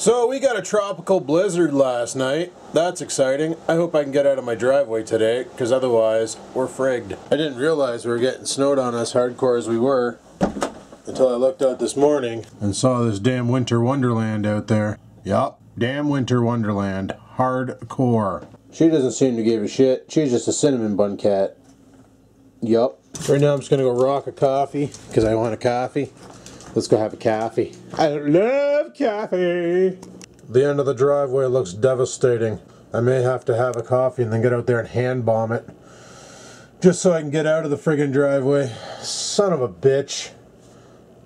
So we got a tropical blizzard last night. That's exciting. I hope I can get out of my driveway today, because otherwise we're frigged. I didn't realize we were getting snowed on as hardcore as we were until I looked out this morning and saw this damn winter wonderland out there. Yup, damn winter wonderland. Hardcore. She doesn't seem to give a shit. She's just a cinnamon bun cat. Yup. Right now I'm just gonna go rock a coffee because I want a coffee. Let's go have a coffee. I love coffee. The end of the driveway looks devastating. I may have to have a coffee and then get out there and hand bomb it. Just so I can get out of the friggin' driveway. Son of a bitch.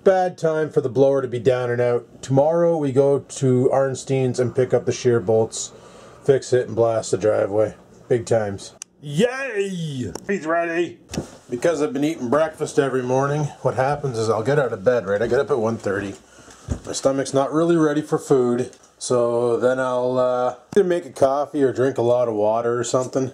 Bad time for the blower to be down and out. Tomorrow we go to Arnstein's and pick up the shear bolts, fix it, and blast the driveway. Big times. Yay! He's ready! Because I've been eating breakfast every morning, what happens is I'll get out of bed, right? I get up at 1:30. My stomach's not really ready for food. So then I'll either make a coffee or drink a lot of water or something.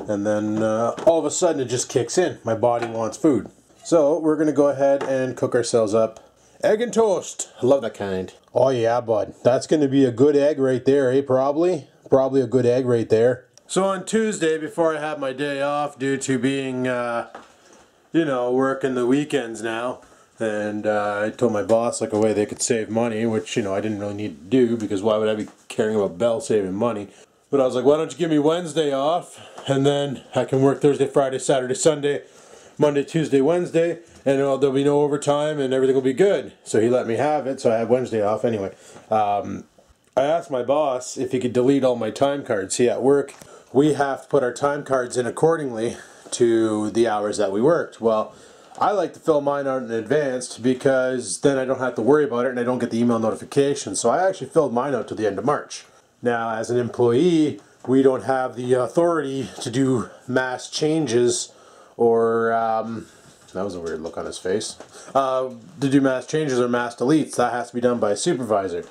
And then all of a sudden it just kicks in. My body wants food. So we're going to go ahead and cook ourselves up egg and toast. I love that kind. Oh yeah, bud. That's going to be a good egg right there, eh? Probably a good egg right there. So on Tuesday, before I have my day off due to being, you know, working the weekends now, and I told my boss like a way they could save money, which, you know, I didn't really need to do because why would I be caring about Bell saving money? But I was like, why don't you give me Wednesday off, and then I can work Thursday, Friday, Saturday, Sunday, Monday, Tuesday, Wednesday, and there'll be no overtime and everything will be good. So he let me have it, so I had Wednesday off anyway. I asked my boss if he could delete all my time cards. See, at work, we have to put our time cards in accordingly to the hours that we worked. Well, I like to fill mine out in advance because then I don't have to worry about it and I don't get the email notification. So I actually filled mine out to the end of March. Now, as an employee, we don't have the authority to do mass changes or, that was a weird look on his face, to do mass changes or mass deletes. That has to be done by a supervisor.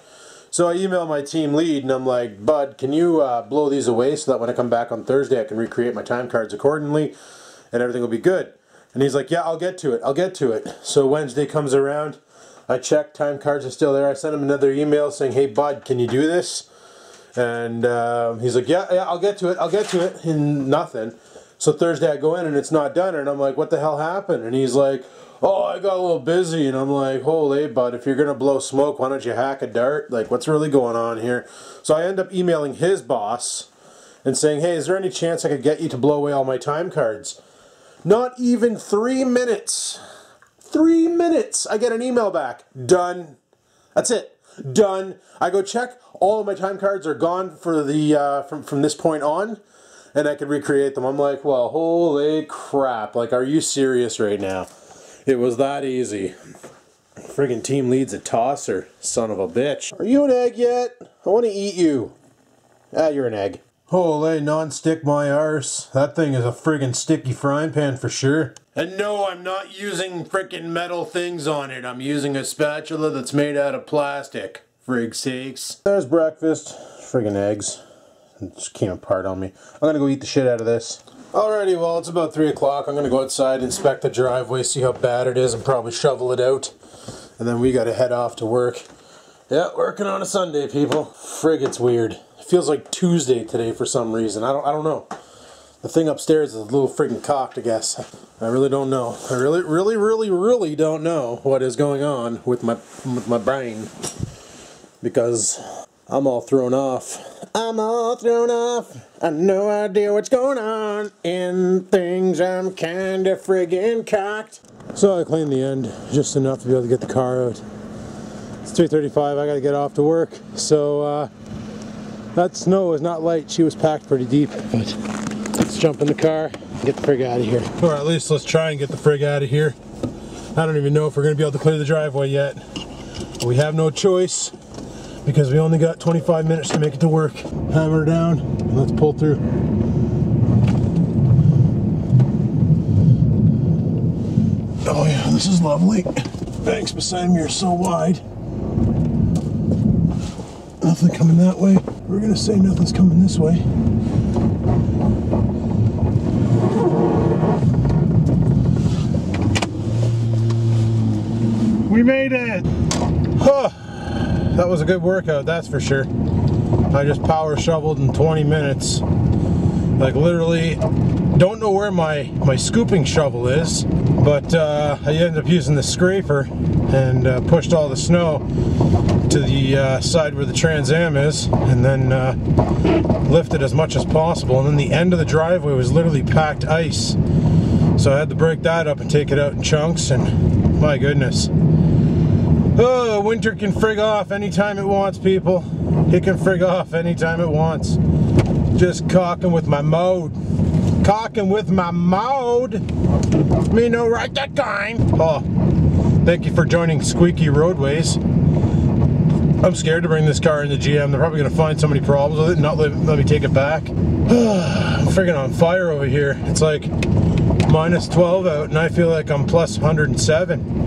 So I emailed my team lead and I'm like, Bud, can you blow these away so that when I come back on Thursday I can recreate my time cards accordingly and everything will be good. And he's like, yeah, I'll get to it. So Wednesday comes around, I check, time cards are still there. I sent him another email saying, hey Bud, can you do this? And he's like, yeah, I'll get to it, and nothing. So Thursday I go in and it's not done and I'm like, what the hell happened? And he's like, oh, I got a little busy. And I'm like, holy bud, if you're going to blow smoke, why don't you hack a dart? Like, what's really going on here? So I end up emailing his boss and saying, hey, is there any chance I could get you to blow away all my time cards? Not even 3 minutes. 3 minutes. I get an email back. Done. That's it. Done. I go check. All of my time cards are gone for the from this point on. And I could recreate them. I'm like, well, holy crap. Like, are you serious right now? It was that easy. Friggin' team lead's a tosser. Son of a bitch. Are you an egg yet? I want to eat you. Ah, you're an egg. Holy, non-stick my arse. That thing is a friggin' sticky frying pan for sure. And no, I'm not using frickin' metal things on it. I'm using a spatula that's made out of plastic. Frig sakes. There's breakfast. Friggin' eggs. It just came apart on me. I'm gonna go eat the shit out of this. Alrighty, well, it's about 3 o'clock. I'm gonna go outside, inspect the driveway, see how bad it is, and probably shovel it out. And then we gotta head off to work. Yeah, working on a Sunday, people. Frig, it's weird. It feels like Tuesday today for some reason. I don't know. The thing upstairs is a little friggin' cocked, I guess. I really don't know. I really don't know what is going on with my brain. Because I'm all thrown off. I'm all thrown off. I have no idea what's going on. And things I'm kinda friggin' cocked. So I cleaned the end just enough to be able to get the car out. It's 3:35, I gotta get off to work. So that snow is not light. She was packed pretty deep. But let's jump in the car and get the frig out of here. Or at least let's try and get the frig out of here. I don't even know if we're gonna be able to clear the driveway yet. But we have no choice, because we only got 25 minutes to make it to work. Hammer down, and let's pull through. Oh yeah, this is lovely. Banks beside me are so wide. Nothing coming that way. We're gonna say nothing's coming this way. We made it! Huh. that was a good workout, that's for sure. I just power shoveled in 20 minutes. Like literally, don't know where my scooping shovel is, but I ended up using the scraper and pushed all the snow to the side where the Trans Am is, and then lifted as much as possible. And then the end of the driveway was literally packed ice, so I had to break that up and take it out in chunks, and my goodness. Oh, winter can frig off anytime it wants, people. It can frig off anytime it wants. Just cocking with my mode. Cocking with my mode. Me no right that time. Oh, thank you for joining Squeaky Roadways. I'm scared to bring this car into GM. They're probably going to find so many problems with it and not let me take it back. I'm friggin' on fire over here. It's like minus 12 out and I feel like I'm plus 107.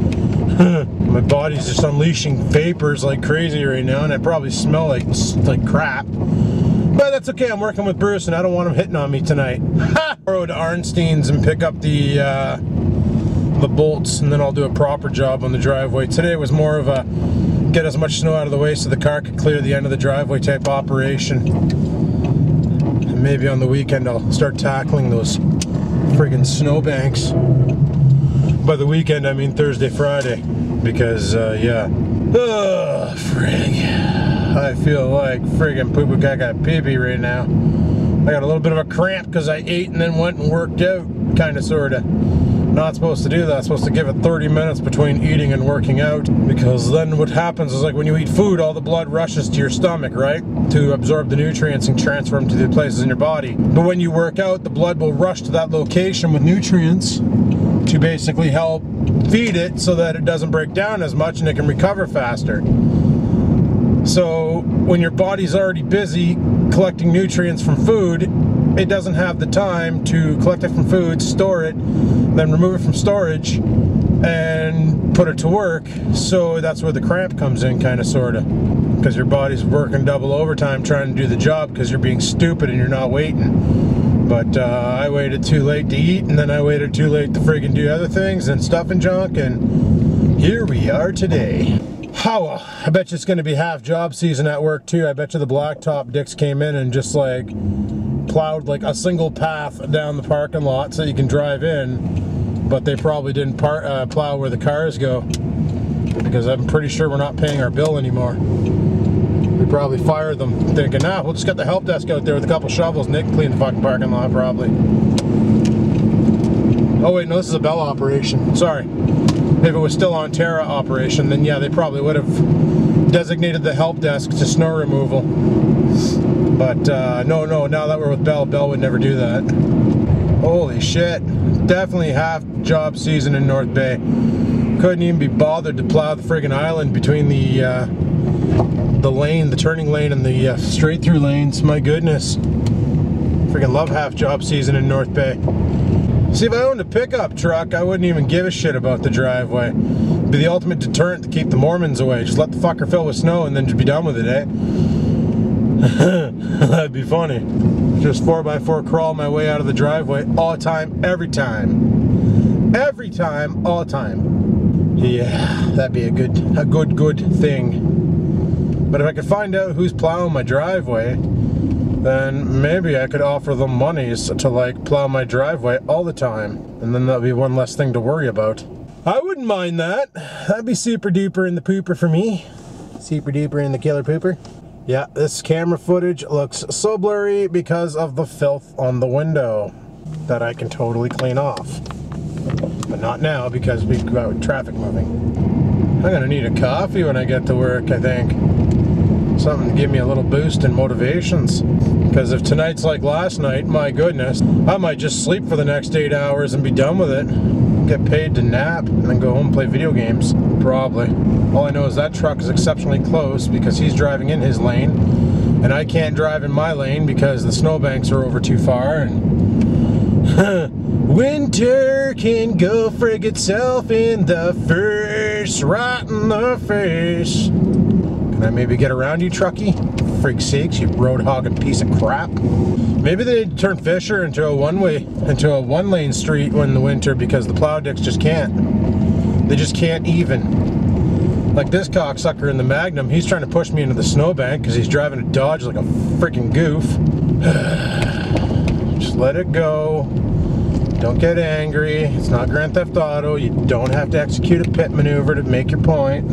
My body's just unleashing vapors like crazy right now, and I probably smell like crap. But that's okay, I'm working with Bruce and I don't want him hitting on me tonight. Ha! I'll go to Arnstein's and pick up the bolts, and then I'll do a proper job on the driveway. Today was more of a get as much snow out of the way so the car could clear the end of the driveway type operation. And maybe on the weekend I'll start tackling those friggin' snowbanks. By the weekend I mean Thursday, Friday, because yeah. Ugh, frig. I feel like friggin' poo-poo gaga pee-pee right now. I got a little bit of a cramp because I ate and then went and worked out, kinda sorta. Not supposed to do that. Supposed to give it 30 minutes between eating and working out, because then what happens is, like, when you eat food, all the blood rushes to your stomach, right, to absorb the nutrients and transfer them to the places in your body. But when you work out, the blood will rush to that location with nutrients to basically help feed it so that it doesn't break down as much and it can recover faster. So when your body's already busy collecting nutrients from food, it doesn't have the time to collect it from food, store it, then remove it from storage and put it to work. So that's where the cramp comes in, kind of, sort of, because your body's working double overtime trying to do the job because you're being stupid and you're not waiting. But I waited too late to eat, and then I waited too late to friggin' do other things and stuff and junk, and here we are today. How? I bet you it's going to be half job season at work too. I bet you the blacktop dicks came in and just like plowed like a single path down the parking lot so you can drive in, but they probably didn't plow where the cars go, because I'm pretty sure we're not paying our bill anymore. We probably fired them thinking, nah, we'll just get the help desk out there with a couple shovels and they can clean the fucking parking lot probably. Oh wait, no, this is a Bell operation. Sorry. If it was still on Terra operation, then yeah, they probably would have designated the help desk to snow removal. But no, now that we're with Bell, Bell would never do that. Holy shit. Definitely half job season in North Bay. Couldn't even be bothered to plow the friggin' island between the lane, the turning lane, and the straight through lanes. My goodness. Freaking love half job season in North Bay. See, if I owned a pickup truck, I wouldn't even give a shit about the driveway. It'd be the ultimate deterrent to keep the Mormons away. Just let the fucker fill with snow and then just be done with it, eh? That'd be funny. Just 4x4 crawl my way out of the driveway all the time, every time. Every time, all the time. Yeah, that'd be a good thing. But if I could find out who's plowing my driveway, then maybe I could offer them monies to like plow my driveway all the time, and then that'd be one less thing to worry about. I wouldn't mind that. That'd be super duper in the pooper for me. Super duper in the killer pooper. Yeah, this camera footage looks so blurry because of the filth on the window that I can totally clean off. But not now, because we've got traffic moving. I'm gonna need a coffee when I get to work, I think. Something to give me a little boost in motivations. Because if tonight's like last night, my goodness, I might just sleep for the next 8 hours and be done with it. Get paid to nap and then go home and play video games. Probably. All I know is that truck is exceptionally close because he's driving in his lane and I can't drive in my lane because the snowbanks are over too far. And winter can go frig itself in the face, right in the face. Can I maybe get around you, trucky? Frig sakes, you road hogging piece of crap. Maybe they need to turn Fisher into a one-lane street in the winter because the plow dicks just can't. They just can't even. Like this cocksucker in the Magnum, he's trying to push me into the snowbank because he's driving a Dodge like a freaking goof. Just let it go. Don't get angry. It's not Grand Theft Auto. You don't have to execute a pit maneuver to make your point,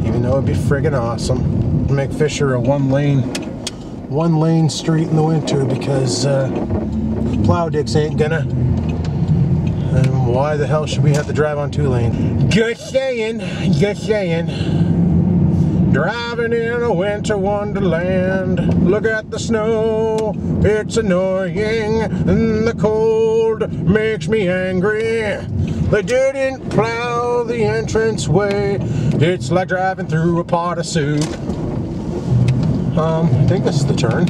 even though it'd be friggin' awesome. Make Fisher a one lane street in the winter because plow dicks ain't gonna. And why the hell should we have to drive on 2 lane? Just saying, just saying. Driving in a winter wonderland. Look at the snow, it's annoying. And the cold makes me angry. They didn't plow the entranceway. It's like driving through a pot of soup. I think this is the turn.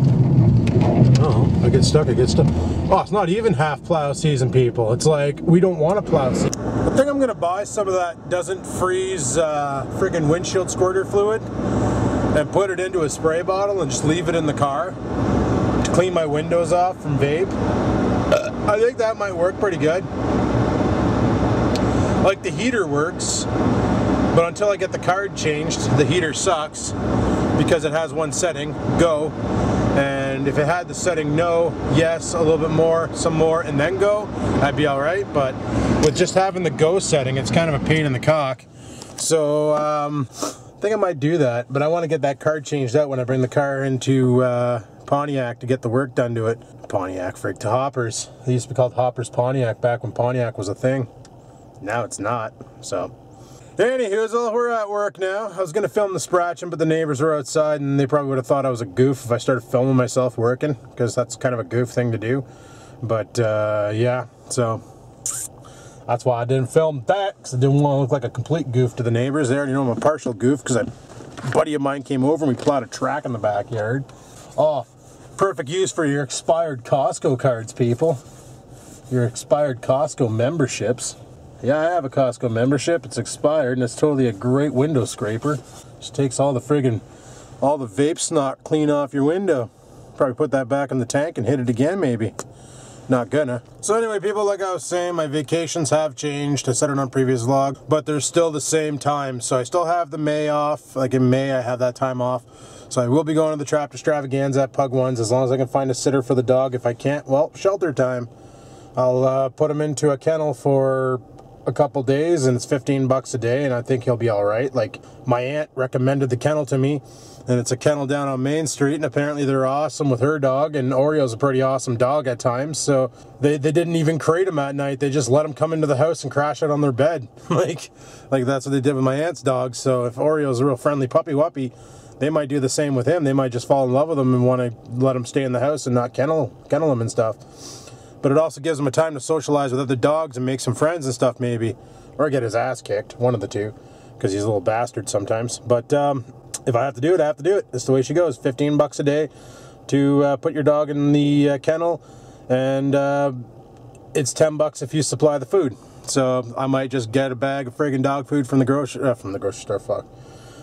Oh, I get stuck. Oh, it's not even half plow season, people. It's like, we don't want to plow season. I think I'm gonna buy some of that doesn't freeze friggin' windshield squirter fluid and put it into a spray bottle and just leave it in the car to clean my windows off from vape. I think that might work pretty good. Like the heater works, but until I get the card changed, the heater sucks because it has one setting, go. And if it had the setting no, yes, a little bit more, some more, and then go, I'd be alright. But with just having the go setting, it's kind of a pain in the cock. So I think I might do that, but I want to get that card changed out when I bring the car into Pontiac to get the work done to it. Pontiac, frig, to Hoppers. They used to be called Hoppers Pontiac back when Pontiac was a thing. Now it's not, so. Anywho, we're at work now. I was going to film the scratching, but the neighbors were outside and they probably would have thought I was a goof if I started filming myself working, because that's kind of a goof thing to do. But yeah, so that's why I didn't film that, because I didn't want to look like a complete goof to the neighbors. They already know I'm a partial goof because a buddy of mine came over and we plowed a track in the backyard. Oh, perfect use for your expired Costco cards, people. Your expired Costco memberships. Yeah, I have a Costco membership. It's expired and it's totally a great window scraper. Just takes all the vape snot clean off your window. Probably put that back in the tank and hit it again, maybe. Not gonna. So anyway, people, like I was saying, my vacations have changed. I said it on previous vlog, but they're still the same time. So I still have the May off. Like in May, I have that time off. So I will be going to the Trap Extravaganza at Pug Ones as long as I can find a sitter for the dog. If I can't, well, shelter time. I'll put him into a kennel for a couple days and it's $15 a day and I think he'll be all right. Like, my aunt recommended the kennel to me and it's a kennel down on Main Street and apparently they're awesome with her dog, and Oreo's a pretty awesome dog at times, so they didn't even crate him at night. They just let him come into the house and crash out on their bed. like that's what they did with my aunt's dog. So if Oreo's a real friendly puppy wuppy, they might do the same with him. They might just fall in love with him and want to let him stay in the house and not kennel him and stuff. But it also gives him a time to socialize with other dogs and make some friends and stuff, maybe. Or get his ass kicked, one of the two, because he's a little bastard sometimes. But if I have to do it, I have to do it. That's the way she goes. $15 a day to put your dog in the kennel, and it's $10 if you supply the food. So I might just get a bag of friggin' dog food from the grocery store,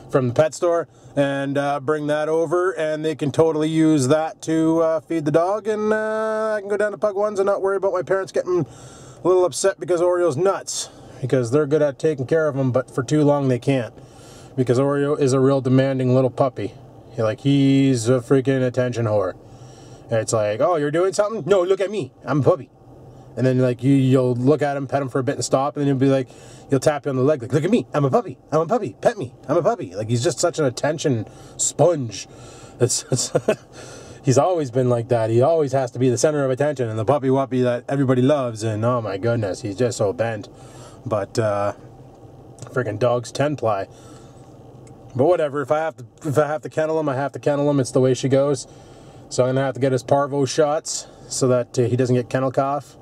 from the pet store, and bring that over, and they can totally use that to feed the dog, and I can go down to Pug Ones and not worry about my parents getting a little upset because Oreo's nuts, because they're good at taking care of him, but for too long they can't, because Oreo is a real demanding little puppy. He's a freaking attention whore. And it's like, oh, you're doing something? No, look at me, I'm a puppy. And then you'll look at him, pet him for a bit and stop, and then he'll be like, he'll tap you on the leg, like, look at me, I'm a puppy, pet me, I'm a puppy. Like, he's just such an attention sponge. He's always been like that. He always has to be the center of attention and the puppy wuppy that everybody loves, and oh my goodness, he's just so bent. But freaking dog's 10-ply. But whatever, if I have to kennel him, I have to kennel him. It's the way she goes. So I'm gonna have to get his parvo shots so that he doesn't get kennel cough.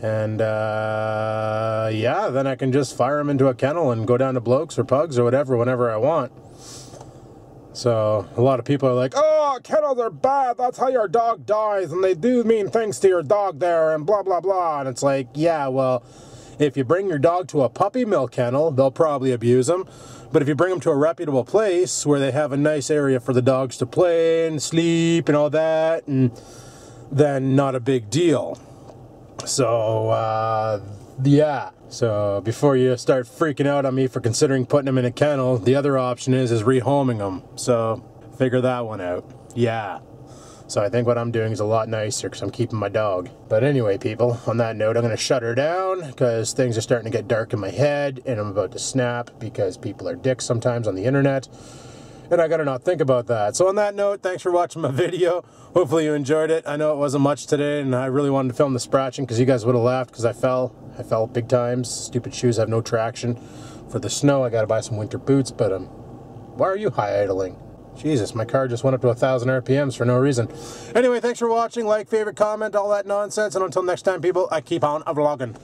And yeah, then I can just fire him into a kennel and go down to Blokes or Pugs or whatever whenever I want. So a lot of people are like, oh, kennels are bad, that's how your dog dies, and they do mean things to your dog there, and blah blah blah. And it's like, yeah, well, if you bring your dog to a puppy mill kennel, they'll probably abuse him. But if you bring them to a reputable place where they have a nice area for the dogs to play and sleep and all that, and then not a big deal. So, yeah. So before you start freaking out on me for considering putting them in a kennel, the other option is rehoming them. So figure that one out. Yeah. So I think what I'm doing is a lot nicer because I'm keeping my dog. But anyway, people, on that note, I'm going to shut her down because things are starting to get dark in my head and I'm about to snap because people are dicks sometimes on the internet. And I gotta not think about that. So on that note, thanks for watching my video. Hopefully you enjoyed it. I know it wasn't much today and I really wanted to film the scratching because you guys would have laughed because I fell. I fell big times. Stupid shoes have no traction. For the snow, I gotta buy some winter boots, but why are you high idling? Jesus, my car just went up to 1,000 RPMs for no reason. Anyway, thanks for watching. Like, favorite, comment, all that nonsense. And until next time, people, I keep on vlogging.